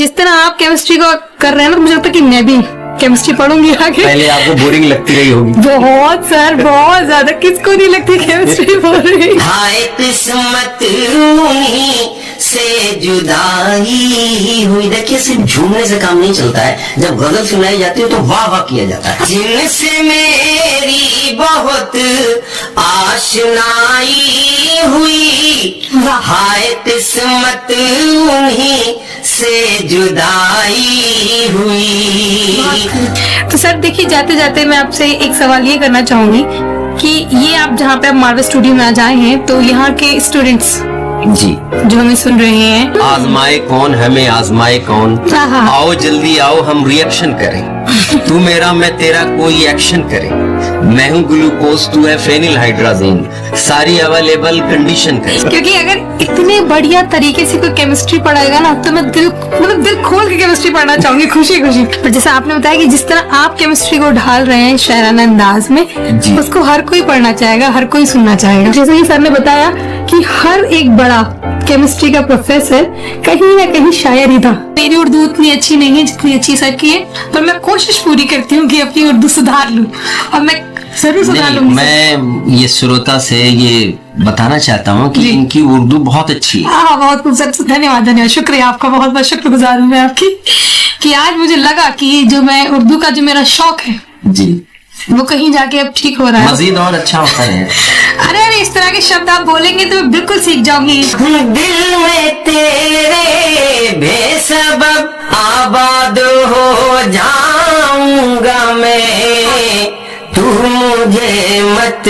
जिस तरह आप केमिस्ट्री को कर रहे हैं ना, तो मुझे लगता है कि मैं भी केमिस्ट्री पढ़ूंगी आगे। पहले आपको बोरिंग लगती रही होगी। बहुत सर, बहुत ज्यादा। किसको नहीं लगती केमिस्ट्री बोरिंग? हाय किस्मत से जुदाई हुई। देखिए, सिर्फ झूमने से काम नहीं चलता है। जब गजल सुनाई जाती है तो वाह वाह किया जाता है। जिनसे मेरी बहुत आशनाई हुई, हाय किस्मत उन्हीं से जुदाई हुई। तो सर देखिए, जाते जाते मैं आपसे एक सवाल ये करना चाहूंगी कि ये आप जहाँ पे आप मार्वल स्टूडियो में आज आए हैं, तो यहाँ के स्टूडेंट्स जी जो हमें सुन रहे हैं, आजमाए कौन हमें आजमाए कौन, हाँ। आओ जल्दी आओ हम रिएक्शन करें, तू मेरा मैं तेरा कोई एक्शन करे, मैं हूँ ग्लूकोज तू है फेनिल हाइड्राजीन, सारी अवेलेबल कंडीशन करे। क्योंकि अगर इतने बढ़िया तरीके से कोई केमिस्ट्री पढ़ाएगा ना, तो मैं दिल खोल के केमिस्ट्री पढ़ना चाहूंगी, खुशी खुशी। पर जैसे आपने बताया कि जिस तरह आप केमिस्ट्री को ढाल रहे हैं शायराना अंदाज में, उसको हर कोई पढ़ना चाहेगा, हर कोई सुनना चाहेगा। जैसे कि सर ने बताया कि हर एक बड़ा केमिस्ट्री का प्रोफेसर कहीं ना कहीं शायर ही था। मेरी उर्दू उतनी अच्छी नहीं है जितनी अच्छी सर की है, पर मैं कोशिश पूरी करती हूँ कि अपनी उर्दू सुधार लूँ, और मैं जरूर सुधार लूंगी। मैं ये श्रोता से ये बताना चाहता हूँ कि इनकी उर्दू बहुत अच्छी है। हाँ, बहुत खूबसूरत। धन्यवाद धन्यवाद, शुक्रिया आपका, बहुत बहुत शुक्रगुजार हूँ मैं आपकी कि आज मुझे लगा कि जो मैं उर्दू का जो मेरा शौक है जी, वो कहीं जाके अब ठीक हो रहा है, मजीद और अच्छा होता है। अरे इस तरह के शब्द आप बोलेंगे तो मैं बिल्कुल सीख जाऊंगी। दिल में तेरे बेसबब आबाद हो जाऊंगा मैं, तू मुझे मत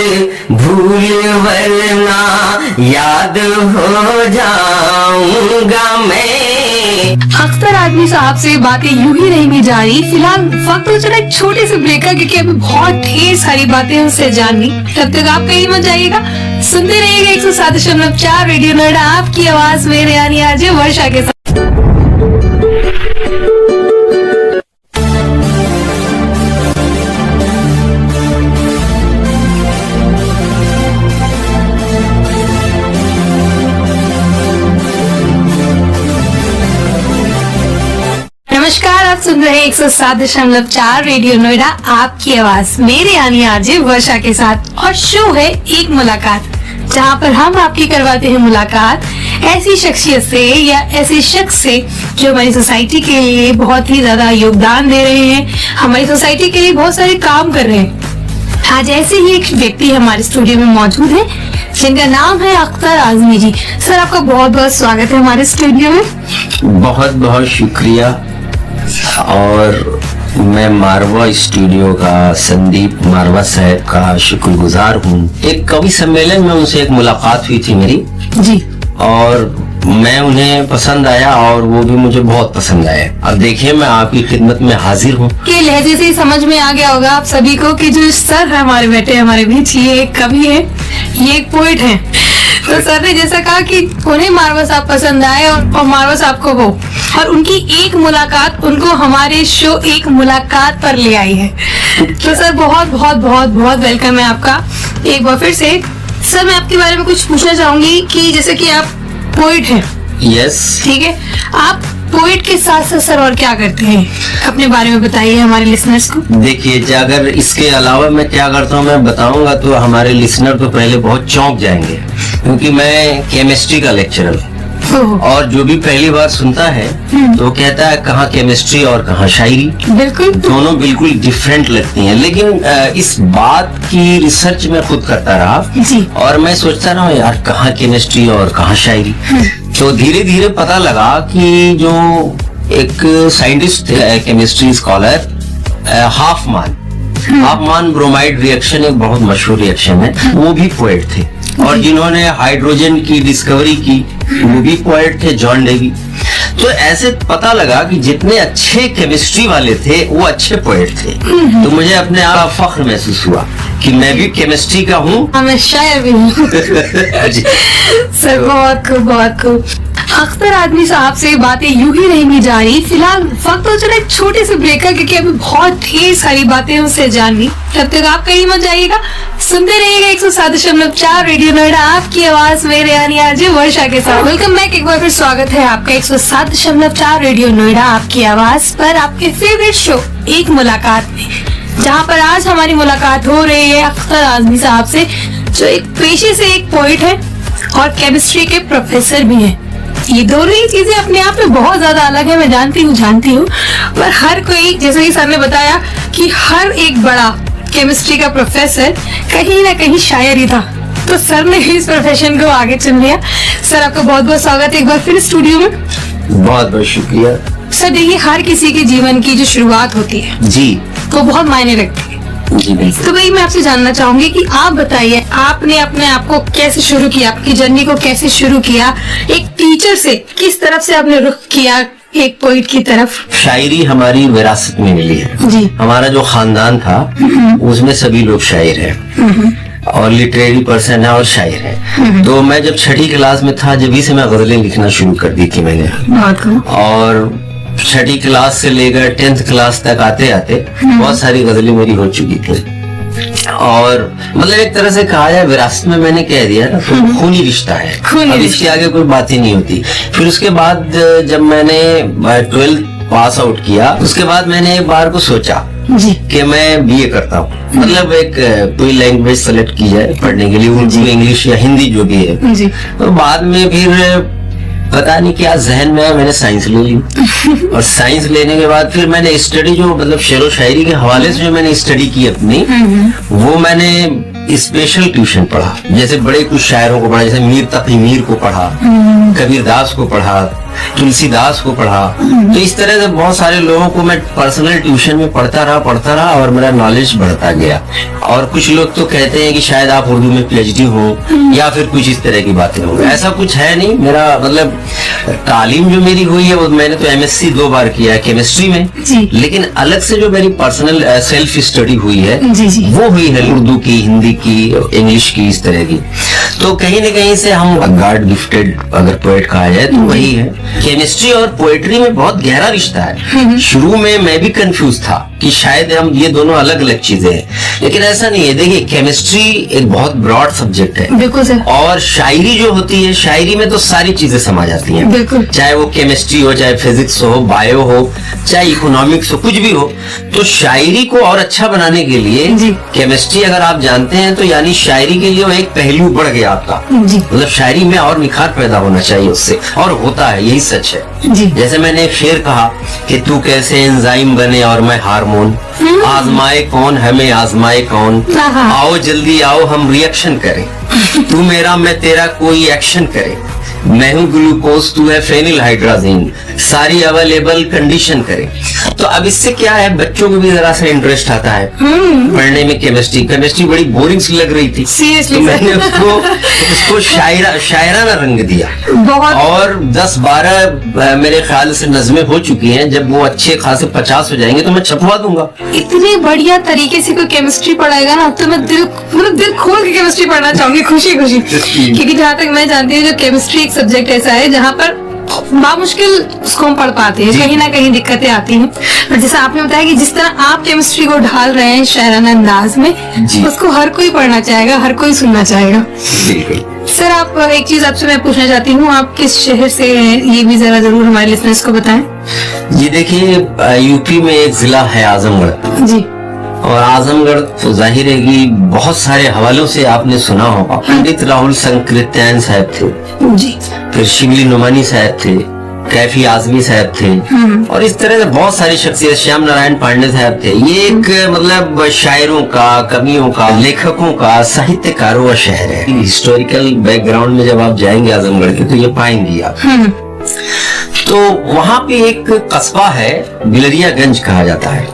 भूल वरना याद हो जाऊंगा मैं। अख्तर आजमी साहब से बातें यूं ही रहेंगी जारी। फिलहाल वक्त हो चला एक छोटे से ब्रेक का, क्योंकि अभी बहुत ढेर सारी बातें उससे जाननी। तब तक आप कहीं मत जाइएगा, सुनते रहिएगा 107.4 रेडियो नोएडा, आपकी आवाज मेरे यानी आज वर्षा के साथ। नमस्कार, आप सुन रहे हैं 107.4 रेडियो नोएडा, आपकी आवाज मेरे यानी आरजे वर्षा के साथ। और शो है एक मुलाकात, जहां पर हम आपकी करवाते हैं मुलाकात ऐसी शख्सियत से या ऐसे शख्स से जो हमारी सोसाइटी के लिए बहुत ही ज्यादा योगदान दे रहे हैं, हमारी सोसाइटी के लिए बहुत सारे काम कर रहे हैं। आज ऐसे ही एक व्यक्ति हमारे स्टूडियो में मौजूद है, जिनका नाम है अख्तर आजमी जी। सर, आपका बहुत बहुत स्वागत है हमारे स्टूडियो में। बहुत बहुत शुक्रिया। और मैं मारवा स्टूडियो का, संदीप मारवा साहब का शुक्रगुजार हूँ। एक कवि सम्मेलन में उनसे एक मुलाकात हुई थी मेरी जी, और मैं उन्हें पसंद आया और वो भी मुझे बहुत पसंद आया। अब देखिए, मैं आपकी खिदमत में हाजिर हूँ। के लहजे से ही समझ में आ गया होगा आप सभी को कि जो सर है हमारे बैठे हमारे बीच, ये एक कवि है, ये एक पोइट है। तो सर ने जैसा कहा कि उन्हें मारवा साहब पसंद आए और मारवा साहब को वो, और उनकी एक मुलाकात उनको हमारे शो एक मुलाकात पर ले आई है। तो सर बहुत बहुत बहुत बहुत वेलकम है आपका एक बार फिर से। सर, मैं आपके बारे में कुछ पूछना चाहूंगी कि जैसे कि आप पोइट हैं, यस, ठीक है, आप पोइट के साथ साथ सर और क्या करते हैं, अपने बारे में बताइए हमारे लिसनर्स को। देखिए, अगर इसके अलावा मैं क्या करता हूँ मैं बताऊंगा तो हमारे लिसनर तो पहले बहुत चौंक जाएंगे, क्योंकि मैं केमिस्ट्री का लेक्चरर हूँ। और जो भी पहली बार सुनता है तो कहता है कहाँ केमिस्ट्री और कहाँ शायरी। बिल्कुल, दोनों बिल्कुल डिफरेंट लगती हैं, लेकिन इस बात की रिसर्च मैं खुद करता रहा जी। और मैं सोचता रहा यार कहाँ केमिस्ट्री और कहाँ शायरी। तो धीरे धीरे पता लगा कि जो एक साइंटिस्ट थे, केमिस्ट्री स्कॉलर, हाफमान ब्रोमाइड रिएक्शन एक बहुत मशहूर रिएक्शन है, वो भी पोएट थे। और जिन्होंने हाइड्रोजन की डिस्कवरी की वो भी पोएट थे, जॉन डेवी। तो ऐसे पता लगा कि जितने अच्छे केमिस्ट्री वाले थे वो अच्छे पोएट थे। तो मुझे अपने आप फख्र महसूस हुआ कि मैं भी केमिस्ट्री का हूँ। हाँ, मैं शायर भी हूँ। जी। सर बहुत खूब, बहुत खूब। अख्तर आदमी साहब से बातें यूं ही रहेंगी जारी। फिलहाल वक्त हो चला एक छोटे से ब्रेक का, क्योंकि अभी बहुत ढेर सारी बातें उससे जाननी। तब तक आप कहीं मत जाइएगा, सुनते रहिएगा 107.4 रेडियो नोएडा, आपकी आवाज मेरे यानी आरजे वर्षा के साथ। वेलकम बैक, एक बार फिर स्वागत है आपका 107.4 रेडियो नोएडा, आपकी आवाज पर, आपके फेवरेट शो एक मुलाकात में, जहाँ पर आज हमारी मुलाकात हो रही है अख्तर आदमी साहब से, जो एक पेशे से एक पोइट है और केमिस्ट्री के प्रोफेसर भी हैं। ये दोनों ही चीजें अपने आप में बहुत ज्यादा अलग है, मैं जानती हूँ, पर हर कोई, जैसे कि सर ने बताया कि हर एक बड़ा केमिस्ट्री का प्रोफेसर कहीं ना कहीं शायर ही था, तो सर ने इस प्रोफेशन को आगे चुन लिया। सर आपका बहुत बहुत स्वागत है एक बार फिर स्टूडियो में। बहुत बहुत शुक्रिया। सर देखिए, हर किसी के जीवन की जो शुरुआत होती है जी, वो बहुत मायने रखती है। जी बिल्कुल। तो भाई मैं आपसे जानना चाहूंगी कि आप बताइए, आपने अपने आप को कैसे शुरू किया, आपकी जर्नी को कैसे शुरू किया, एक टीचर से किस तरफ से आपने रुख किया एक पोइट की तरफ? शायरी हमारी विरासत में मिली है जी। हमारा जो खानदान था उसमें सभी लोग शायर हैं और लिटरेरी पर्सन है और शायर है। तो मैं जब छठी क्लास में था, जब से मैं गजलें लिखना शुरू कर दी थी मैंने, बहुत खूब। और छठी क्लास से लेकर 10th क्लास तक आते आते बहुत सारी गजलें मेरी हो चुकी थी। और मतलब एक तरह से कहा जाए विरासत में मैंने कह दिया ना, तो खूनी रिश्ता है, अब इसके आगे कोई बात ही नहीं होती। फिर उसके बाद जब मैंने 12th पास आउट किया, उसके बाद मैंने एक बार को सोचा जी कि मैं बीए करता हूँ, मतलब एक कोई लैंग्वेज सेलेक्ट की जाए पढ़ने के लिए, उर्दू, इंग्लिश या हिंदी जो भी है। जी। तो बाद में फिर पता नहीं क्या जहन में आया, मैंने साइंस ले ली। और साइंस लेने के बाद फिर मैंने स्टडी, जो मतलब शेर व शायरी के हवाले से जो मैंने स्टडी की अपनी, वो मैंने स्पेशल ट्यूशन पढ़ा। जैसे बड़े कुछ शायरों को पढ़ा, जैसे मीर तकी मीर को पढ़ा, कबीर दास को पढ़ा, तुलसीदास को पढ़ा। तो इस तरह से बहुत सारे लोगों को मैं पर्सनल ट्यूशन में पढ़ता रहा और मेरा नॉलेज बढ़ता गया। और कुछ लोग तो कहते हैं कि शायद आप उर्दू में पीएचडी हो या फिर कुछ इस तरह की बातें हो, ऐसा कुछ है नहीं। मेरा मतलब तालीम जो मेरी हुई है, वो मैंने तो एमएससी 2 बार किया है केमिस्ट्री में, लेकिन अलग से जो मेरी पर्सनल सेल्फ स्टडी हुई है वो हुई है उर्दू की, हिंदी की, इंग्लिश की, इस तरह की। तो कहीं न कहीं से हम गॉड गिफ्टेड अगर पोएट कहा जाए तो वही है। केमिस्ट्री और पोएट्री में बहुत गहरा रिश्ता है। शुरू में मैं भी कंफ्यूज था कि शायद हम ये दोनों अलग अलग चीजें हैं, लेकिन ऐसा नहीं है। देखिए, केमिस्ट्री एक बहुत ब्रॉड सब्जेक्ट है, बिल्कुल सर। और शायरी जो होती है, शायरी में तो सारी चीजें समा जाती हैं, बिल्कुल। चाहे वो केमिस्ट्री हो, चाहे फिजिक्स हो, बायो हो, चाहे इकोनॉमिक्स हो, कुछ भी हो। तो शायरी को और अच्छा बनाने के लिए केमिस्ट्री अगर आप जानते हैं, तो यानी शायरी के लिए वो एक पहलू बढ़ गया आपका, मतलब शायरी में और निखार पैदा होना चाहिए उससे, और होता है, यही सच है। जैसे मैंने एक शेर कहा कि तू कैसे एंजाइम बने और मैं हार्मोन, आजमाए कौन हमें आजमाए कौन, आओ जल्दी आओ हम रिएक्शन करें, तू मेरा मैं तेरा कोई एक्शन करे, मैं हूँ ग्लूकोज तू है फेनिल हाइड्राजीन, सारी अवेलेबल कंडीशन करे। तो अब इससे क्या है, बच्चों को भी जरा सा इंटरेस्ट आता है पढ़ने में। केमिस्ट्री बड़ी बोरिंग सी लग रही थी, तो मैंने उसको शायराना रंग दिया। और 10-12 मेरे ख्याल से नज़में हो चुकी हैं। जब वो अच्छे खासे 50 हो जाएंगे तो मैं छपवा दूंगा। इतने बढ़िया तरीके से कोई केमिस्ट्री पढ़ाएगा ना, तो मैं दिल खोल के केमिस्ट्री पढ़ना चाहूंगी, खुशी खुशी। क्योंकि जहाँ तक मैं जानती हूँ, जो केमिस्ट्री एक सब्जेक्ट ऐसा है जहाँ पर बामुश्किल उसको हम पढ़ पाते हैं, कहीं ना कहीं दिक्कतें आती हैं। और जैसा आपने बताया कि जिस तरह आप केमिस्ट्री को ढाल रहे हैं शायराना अंदाज में, उसको हर कोई पढ़ना चाहेगा, हर कोई सुनना चाहेगा। सर, आप एक चीज आपसे मैं पूछना चाहती हूँ, आप किस शहर से हैं, ये भी जरा जरूर हमारे लिसनर्स को बताएं। जी देखिए, यूपी में एक जिला है आजमगढ़ जी, और आजमगढ़ तो जाहिर है कि बहुत सारे हवालों से आपने सुना होगा। पंडित राहुल संकृत्यायन साहब थे जी, फिर शिवली नुमानी साहब थे, कैफी आजमी साहब थे, और इस तरह से बहुत सारी शख्सियत, श्याम नारायण पांडे साहब थे। ये एक मतलब शायरों का, कवियों का, लेखकों का, साहित्यकारों का शहर है। हिस्टोरिकल बैकग्राउंड में जब आप जाएंगे आजमगढ़ के, तो ये पाएंगे आप। तो वहाँ पे एक कस्बा है, बिलरियागंज कहा जाता है,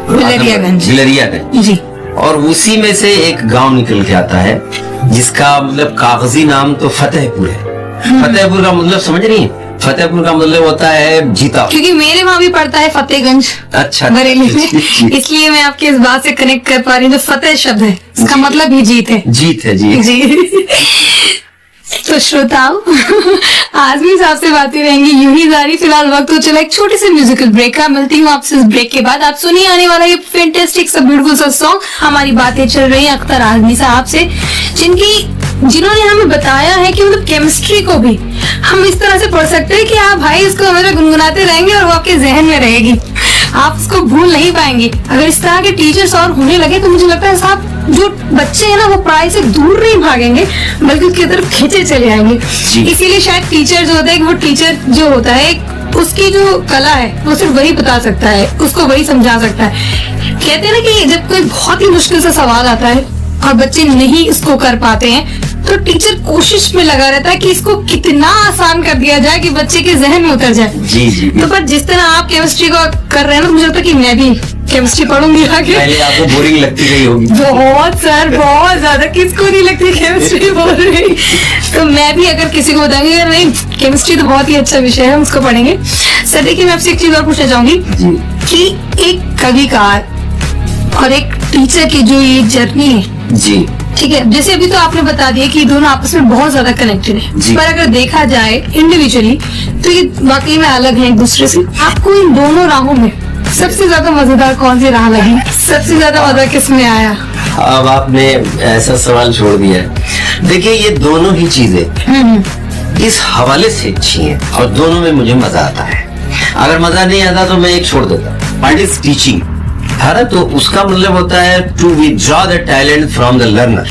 बिलरियागंज जी, और उसी में से एक गांव निकल के आता है जिसका मतलब कागजी नाम तो फतेहपुर है। फतेहपुर का मतलब समझ रही है, फतेहपुर का मतलब होता है जीता। क्योंकि मेरे वहाँ भी पड़ता है फतेहगंज, अच्छा, बरेली में, जी। इसलिए मैं आपकी इस बात से कनेक्ट कर पा रही हूँ। जो फतेह शब्द है इसका मतलब ही जीत है। जीत है जी। जी। तो श्रोताओं, आज भी आपसे बातें रहेंगी यूं ही जारी। फिलहाल वक्त हो चला एक छोटे से म्यूजिकल ब्रेक का। मिलती हूँ आपसे इस ब्रेक के बाद। आप सुनिए आने वाला ये फैंटास्टिक सा ब्यूटीफुल सा सॉन्ग। हमारी बातें चल रही हैं अख्तर आजमी साहब से, जिन्होंने हमें बताया है कि मतलब केमिस्ट्री को भी हम इस तरह से पढ़ सकते हैं कि आप भाई इसको हमेशा गुनगुनाते रहेंगे और वो आपके जहन में रहेगी, आप उसको भूल नहीं पाएंगे। अगर इस तरह के टीचर्स और होने लगे तो मुझे लगता है साहब जो बच्चे हैं ना वो पढ़ाई से दूर नहीं भागेंगे बल्कि उसकी तरफ खींचे चले आएंगे। इसीलिए शायद टीचर जो होता है, वो टीचर जो होता है उसकी जो कला है वो सिर्फ वही बता सकता है, उसको वही समझा सकता है। कहते हैं ना कि जब कोई बहुत ही मुश्किल सा सवाल आता है और बच्चे नहीं इसको कर पाते हैं तो टीचर कोशिश में लगा रहता है कि इसको कितना आसान कर दिया जाए कि बच्चे के जहन में उतर जाए। जी जी। तो पर जिस तरह आप केमिस्ट्री को कर रहे हैं ना, मुझे लगता है कि मैं भी केमिस्ट्री पढ़ूंगी आगे। पहले आपको बोरिंग लगती रही होगी। बहुत सर, बहुत ज्यादा। किसको नहीं लगती केमिस्ट्री बोल रही। तो मैं भी अगर किसी को बताऊंगी अगर नहीं केमिस्ट्री तो बहुत ही अच्छा विषय है, हम उसको पढ़ेंगे। सर देखिए, मैं आपसे एक चीज और पूछना चाहूंगी कि एक कविकार और एक टीचर की जो ये जर्नी है, जी ठीक है, जैसे अभी तो आपने बता दिया कि दोनों आपस में बहुत ज्यादा कनेक्टेड है, पर अगर देखा जाए इंडिविजुअली तो ये वाकई में अलग है एक दूसरे से। आपको इन दोनों राहों में सबसे ज्यादा मजेदार कौन सी राह लगी? सबसे ज्यादा मजा किसमें आया? अब आपने ऐसा सवाल छोड़ दिया है। देखिए, ये दोनों ही चीजें इस हवाले से अच्छी हैं और दोनों में मुझे मजा आता है। अगर मजा नहीं आता तो मैं एक छोड़ देता। व्हाट इज टीचिंग है ना, तो उसका मतलब होता है to withdraw the talent from the learner.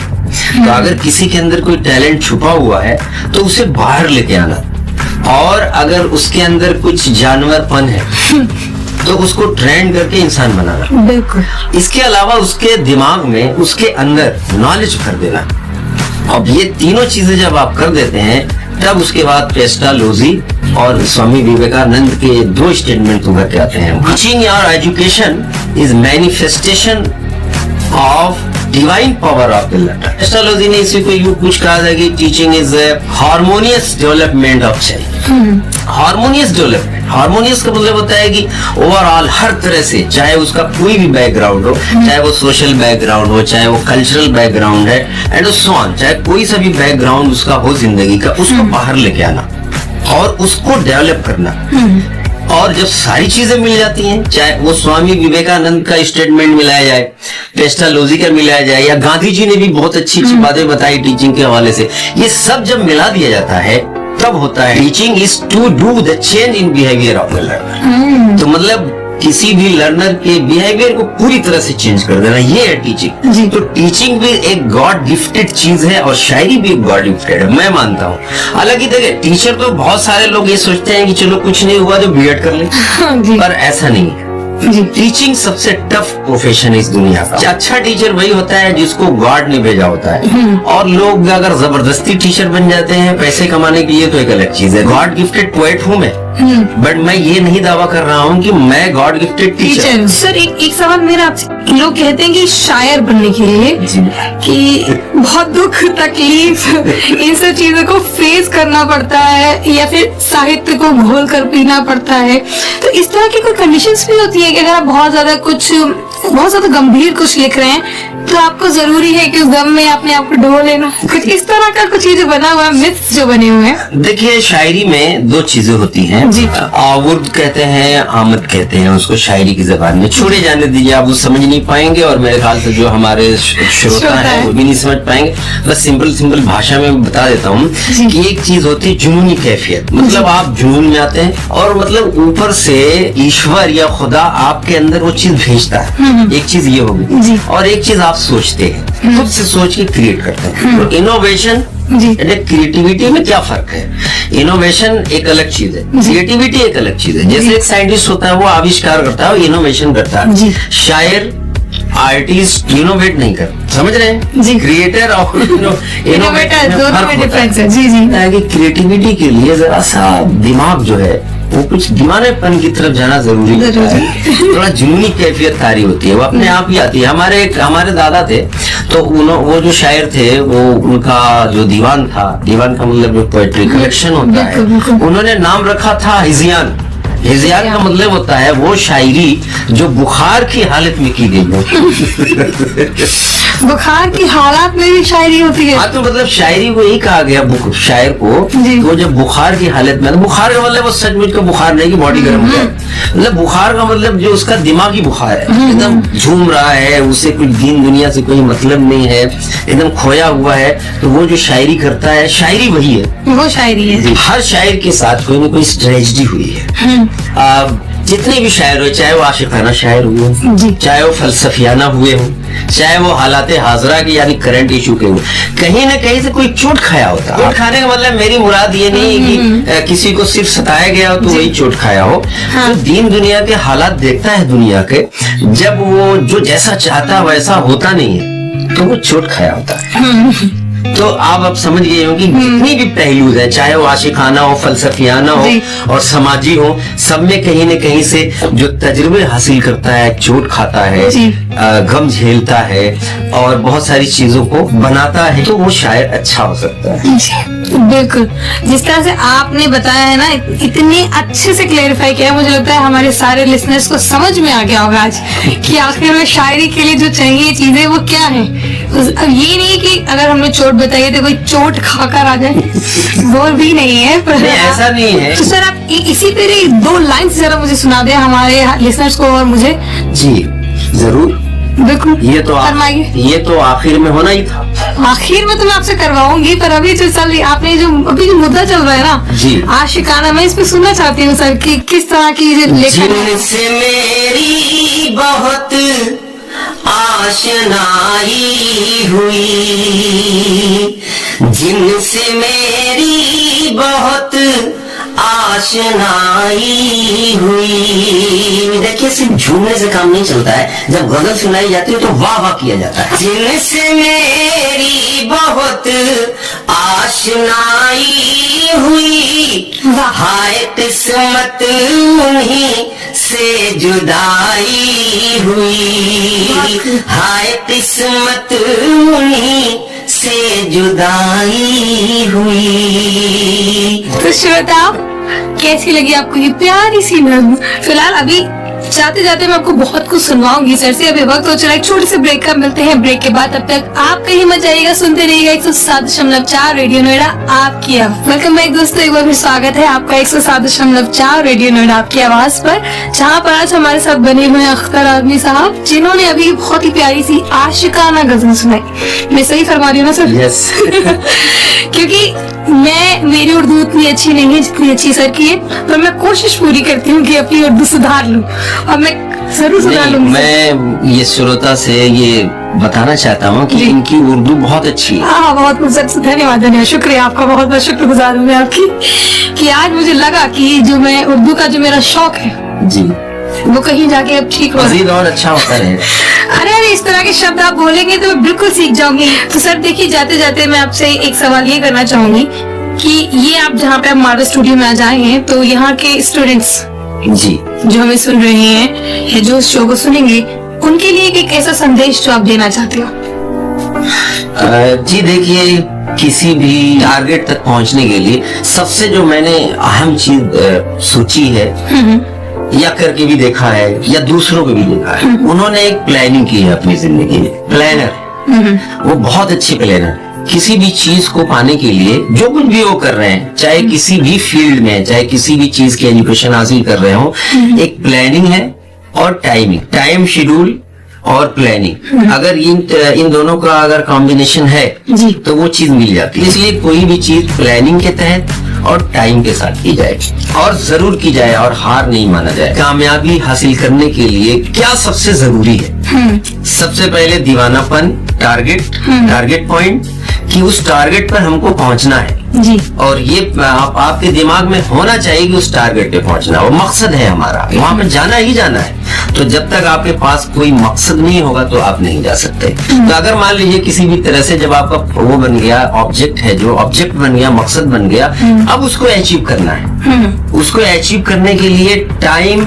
तो अगर किसी के अंदर कोई टैलेंट छुपा हुआ है तो उसे बाहर लेके आना, और अगर उसके अंदर कुछ जानवरपन है तो उसको ट्रेन करके इंसान बनाना। बिल्कुल। इसके अलावा उसके दिमाग में, उसके अंदर नॉलेज भर देना। अब ये तीनों चीजें जब आप कर देते हैं तब उसके बाद पेस्टालोजी और स्वामी विवेकानंद के दो स्टेटमेंट उभर के आते हैं। टीचिंग और education is manifestation of divine power of the learner. Pestalozzi ने इसी को यूं कुछ कहा था कि teaching is harmonious development of child. Harmonious development, harmonious का मतलब होता है कि ओवरऑल हर तरह से, चाहे उसका कोई भी बैकग्राउंड हो, चाहे वो सोशल बैकग्राउंड हो, चाहे वो कल्चरल बैकग्राउंड है एंड सो ऑन, चाहे कोई सा भी बैकग्राउंड उसका हो जिंदगी का, उसको बाहर लेके आना और उसको डेवलप करना। और जब सारी चीजें मिल जाती हैं, चाहे वो स्वामी विवेकानंद का स्टेटमेंट मिलाया जाए, पेस्टालोजी का मिलाया जाए, या गांधी जी ने भी बहुत अच्छी अच्छी बातें बताई टीचिंग के हवाले से, ये सब जब मिला दिया जाता है तब होता है teaching is to do the change in behaviour of the learner. तो मतलब किसी भी लर्नर के बिहेवियर को पूरी तरह से चेंज कर देना, ये है टीचिंग। तो टीचिंग भी एक गॉड गिफ्टेड चीज है और शायरी भी एक गॉड गिफ्टेड है, मैं मानता हूँ। हालांकि देखिए, टीचर तो बहुत सारे लोग ये सोचते हैं कि चलो कुछ नहीं हुआ तो बीएड कर ले, पर ऐसा नहीं है। टीचिंग सबसे टफ प्रोफेशन है इस दुनिया का। अच्छा टीचर वही होता है जिसको गॉड ने भेजा होता है, और लोग अगर जबरदस्ती टीचर बन जाते हैं पैसे कमाने के लिए तो एक अलग चीज है। गॉड गिफ्टेड पोएट हूँ मैं, बट मैं ये नहीं दावा कर रहा हूँ कि मैं गॉड गिफ्टेड टीचर। सर एक सवाल मेरा आपसे, लोग कहते हैं कि शायर बनने के लिए कि बहुत दुख तकलीफ इन सब चीजों को फेस करना पड़ता है या फिर साहित्य को घोल कर पीना पड़ता है, तो इस तरह की कोई कंडीशंस भी होती है कि अगर आप बहुत ज्यादा गंभीर कुछ लिख रहे हैं तो आपको जरूरी है कि उस गम में अपने आप को ढो लेना? कुछ इस तरह का कुछ जो बना हुआ है, मिथ्स जो बने हुए हैं। देखिए, शायरी में दो चीजें होती हैं, आवुर्द कहते हैं, आमद कहते हैं उसको शायरी की जबान में। छोड़े जाने दीजिए, आप वो समझ नहीं पाएंगे और मेरे ख्याल से जो हमारे श्रोता हैं वो भी नहीं समझ पाएंगे। बस सिंपल भाषा में बता देता हूँ कि एक चीज होती है जुनूनी कैफियत, मतलब आप जुनून में आते हैं और मतलब ऊपर से ईश्वर या खुदा आपके अंदर वो चीज भेजता है। एक चीज ये होगी, और एक चीज आप सोचते हैं, खुद से सोच के क्रिएट करते हैं। तो इनोवेशन क्रिएटिविटी में क्या फर्क है? इनोवेशन एक अलग चीज है, क्रिएटिविटी एक अलग चीज है। जैसे एक साइंटिस्ट होता है वो आविष्कार करता है, इनोवेशन करता है। शायर आर्टिस्ट इनोवेट नहीं करता, समझ रहे हैं? क्रिएटर और इनोवेटर दोनों में डिफरेंस है। जी। क्रिएटिविटी के लिए जरा सा दिमाग जो है वो कुछ दीवानेपन की तरफ जाना जरूरी होता है। थोड़ा जुनूनी कैफियत तारी होती है, वो अपने आप ही आती है। हमारे दादा थे, तो वो जो शायर थे, वो उनका जो दीवान था, दीवान का मतलब जो पोएट्री कलेक्शन होता है, उन्होंने नाम रखा था हिजियान। हिजियान का मतलब होता है वो शायरी जो बुखार की हालत में की गई हो। बुखार की हालात में भी शायरी होती है। हाँ, तो मतलब शायरी को यही कहा गया शायर को, तो जब बुखार की हालत में, बुखार का मतलब वो सचमुच का बुखार नहीं कि बॉडी गर्म हो जाए, मतलब बुखार का मतलब जो उसका दिमागी बुखार है, एकदम झूम रहा है, उसे कुछ दीन दुनिया से कोई मतलब नहीं है, एकदम खोया हुआ है, तो वो जो शायरी करता है, शायरी वही है, वो शायरी है। हर शायर के साथ कोई ना कोई ट्रेजेडी हुई है। जितने भी शायर हो, चाहे वो आशिकाना शायर हुए, चाहे वो फलसफियाना हुए हो, चाहे वो हालाते हाजरा की यानी करंट इशू के हो, कहीं ना कहीं से कोई चोट खाया होता है। चोट खाने का मतलब मेरी मुराद ये नहीं है कि किसी को सिर्फ सताया गया हो तो वही चोट खाया हो। तो दीन दुनिया के हालात देखता है दुनिया के, जब वो जो जैसा चाहता वैसा होता नहीं है, तो वो चोट खाया होता है। तो आप अब समझ गए हो कि जितनी भी पहलू है, चाहे वो आशिकाना हो, फलसफियाना हो और समाजी हो, सब में कहीं न कहीं से जो तजुर्बे हासिल करता है, चोट खाता है, गम झेलता है और बहुत सारी चीजों को बनाता है, तो वो शायर अच्छा हो सकता है। बिल्कुल, जिस तरह से आपने बताया है ना, इतने अच्छे से क्लेरिफाई किया है, मुझे लगता है हमारे सारे लिसनर्स को समझ में आ गया होगा आज कि आखिर में शायरी के लिए जो चाहिए चीजें वो क्या है। अब ये नहीं कि अगर हमने चोट बताई तो कोई चोट खाकर आ जाए, वो भी नहीं है। पर ऐसा नहीं है। तो सर आप इसी तरह 2 लाइन जरा मुझे सुना दें हमारे लिसनर्स को और मुझे। जी जरूर, बिल्कुल, ये तो आखिर में होना ही था। आखिर में तो मैं आपसे करवाऊंगी, पर अभी जो चल आपने जो अभी जो मुद्दा चल रहा है ना जी, आशिकाना, मैं इस पे सुनना चाहती हूँ सर कि किस तरह की जो लेखन है। जिनसे मेरी बहुत आशनाई हुई, जिनसे मेरी बहुत आशनाई हुई। देखिए, सिर्फ झूमने से काम नहीं चलता है, जब गजल सुनाई जाती है तो वाह वाह किया जाता है। जिनसे मेरी बहुत आशनाई हुई, हाय किस्मत उन्हीं से जुदाई हुई, हाय किस्मत उन्हीं से जुदाई हुई। तो श्रोता, कैसी लगी आपको ये प्यारी सी नज़्म? फिलहाल अभी जाते जाते मैं आपको बहुत कुछ सुनवाऊंगी सर से। अभी वक्त हो चला एक छोटे से ब्रेक का, मिलते हैं ब्रेक के बाद। तब तक आप कहीं मत जाइएगा, सुनते रहिएगा 107.4 रेडियो नोएडा आपकी आवाज। वेलकम बैक दोस्तों, एक बार फिर स्वागत है आपका 107.4 रेडियो नोएडा आपकी आवाज पर, जहाँ पर आज हमारे साथ बने हुए हैं अख्तर आजमी साहब, जिन्होंने अभी बहुत ही प्यारी सी आशिकाना गजल सुनाई। मैं सही फरमा रही हूँ ना सर? यस। क्योंकि मेरी उर्दू उतनी अच्छी नहीं है जितनी अच्छी सर की है, पर मैं कोशिश पूरी करती हूँ कि अपनी उर्दू सुधार लूँ, और मैं जरूर सुधार लूंगी। मैं ये श्रोता से ये बताना चाहता हूँ कि इनकी उर्दू बहुत अच्छी है। हाँ, बहुत धन्यवाद, शुक्रिया आपका, बहुत बहुत शुक्रगुजार हूँ मैं आपकी कि आज मुझे लगा कि जो मैं उर्दू का जो मेरा शौक है जी, वो कहीं जाके अब ठीक हो मजीद और अच्छा होता रहे। अरे इस तरह के शब्द आप बोलेंगे तो मैं बिल्कुल सीख जाऊंगी। तो सर देखिए, जाते जाते मैं आपसे एक सवाल ये करना चाहूंगी कि ये आप जहाँ पे हमारे स्टूडियो में आ जाए हैं, तो यहाँ के स्टूडेंट्स जी जो हमें सुन रहे हैं या जो शो को सुनेंगे, उनके लिए एक ऐसा संदेश जो आप देना चाहते हो। जी देखिए, किसी भी टारगेट तक पहुंचने के लिए सबसे जो मैंने अहम चीज सोची है या करके भी देखा है या दूसरों को भी देखा है, उन्होंने एक प्लानिंग की है अपनी जिंदगी में। प्लानर, वो बहुत अच्छे प्लानर। किसी भी चीज को पाने के लिए जो कुछ भी वो कर रहे हैं, चाहे किसी भी फील्ड में, चाहे किसी भी चीज की एजुकेशन हासिल कर रहे हो, एक प्लानिंग है और टाइमिंग, टाइम शेड्यूल और प्लानिंग। अगर इन दोनों का अगर कॉम्बिनेशन है तो वो चीज मिल जाती है। इसलिए कोई भी चीज प्लानिंग के तहत और टाइम के साथ की जाए, और जरूर की जाए, और हार नहीं माना जाए। कामयाबी हासिल करने के लिए क्या सबसे जरूरी है? सबसे पहले दीवानापन, टारगेट पॉइंट, कि उस टारगेट पर हमको पहुंचना है, जी, और ये आपके दिमाग में होना चाहिए कि उस टारगेट पे पहुंचना, वो मकसद है हमारा, वहां पे जाना ही जाना है। तो जब तक आपके पास कोई मकसद नहीं होगा तो आप नहीं जा सकते। तो अगर मान लीजिए किसी भी तरह से जब आपका वो बन गया, ऑब्जेक्ट है जो ऑब्जेक्ट बन गया, मकसद बन गया, अब उसको अचीव करना है। उसको अचीव करने के लिए टाइम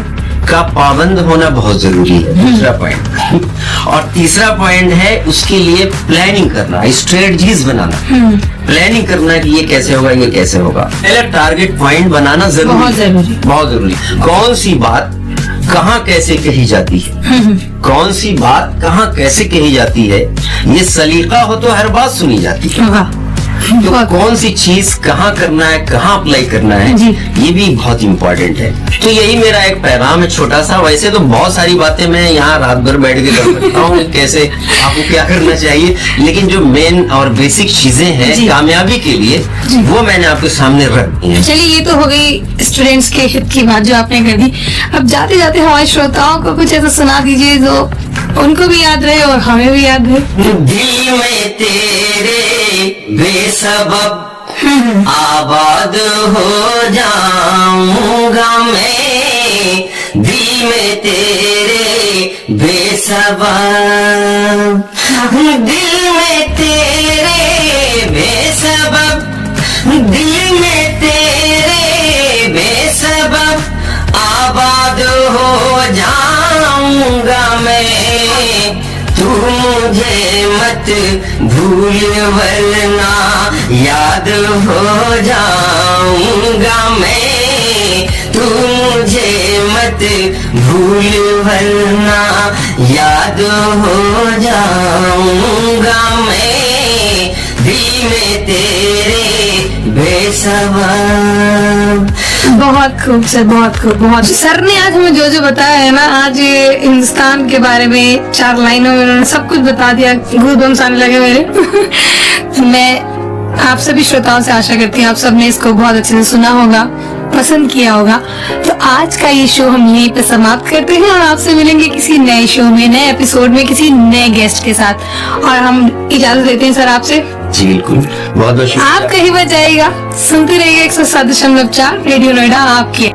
का पाबंद होना बहुत जरूरी है, दूसरा पॉइंट। और तीसरा पॉइंट है उसके लिए प्लानिंग करना, स्ट्रेटजीज बनाना, प्लानिंग करना कि ये कैसे होगा, ये कैसे होगा। पहले टारगेट पॉइंट बनाना जरूरी, बहुत जरूरी, बहुत जरूरी। कौन सी बात कहाँ कैसे कही जाती है, कौन सी बात कहाँ कैसे कही जाती है, ये सलीका हो तो हर बात सुनी जाती है। वाह, तो कौन सी चीज कहाँ करना है, कहाँ अप्लाई करना है, जी। ये भी बहुत इंपॉर्टेंट है। तो यही मेरा एक पैगाम है छोटा सा। वैसे तो बहुत सारी बातें मैं यहाँ रात भर बैठ के कर सकता हूँ कैसे आपको क्या करना चाहिए, लेकिन जो मेन और बेसिक चीजें हैं जी। कामयाबी के लिए, वो मैंने आपके सामने रख दी है। चलिए, ये तो हो गई स्टूडेंट्स के हित की बात जो आपने कर दी। अब जाते जाते हमारे श्रोताओं को कुछ ऐसा सुना दीजिए जो उनको भी याद रहे और हमें भी याद रहे। दिल में तेरे बेसबब आबाद हो जाऊंगा मैं, दिल में तेरे बेसबब, दिल में तेरे बेसबब, दिल में तेरे बेसबब आबाद हो जाऊंगा मैं, तू मुझे मत भूल वरना याद हो जाऊंगा मैं, तू मुझे मत भूल वरना याद हो जाऊंगा मैं, दिल में तेरे बेसबब। बहुत खूब सर, बहुत खूब, बहुत। सर ने आज हमें जो जो बताया है ना, आज हिंदुस्तान के बारे में 4 लाइनों में उन्होंने सब कुछ बता दिया, गूज़बम्स आने लगे मेरे। मैं आप सभी श्रोताओं से आशा करती हूँ आप सबने इसको बहुत अच्छे से सुना होगा, पसंद किया होगा। तो आज का ये शो हम यहीं पे समाप्त करते हैं और आपसे मिलेंगे किसी नए शो में, नए एपिसोड में, किसी नए गेस्ट के साथ। और हम इजाजत देते हैं सर आपसे। जी बिल्कुल, बहुत बहुत शुक्रिया। आप कहीं मत जाइएगा, सुनते रहिए 107.4 रेडियो नोएडा आपकी।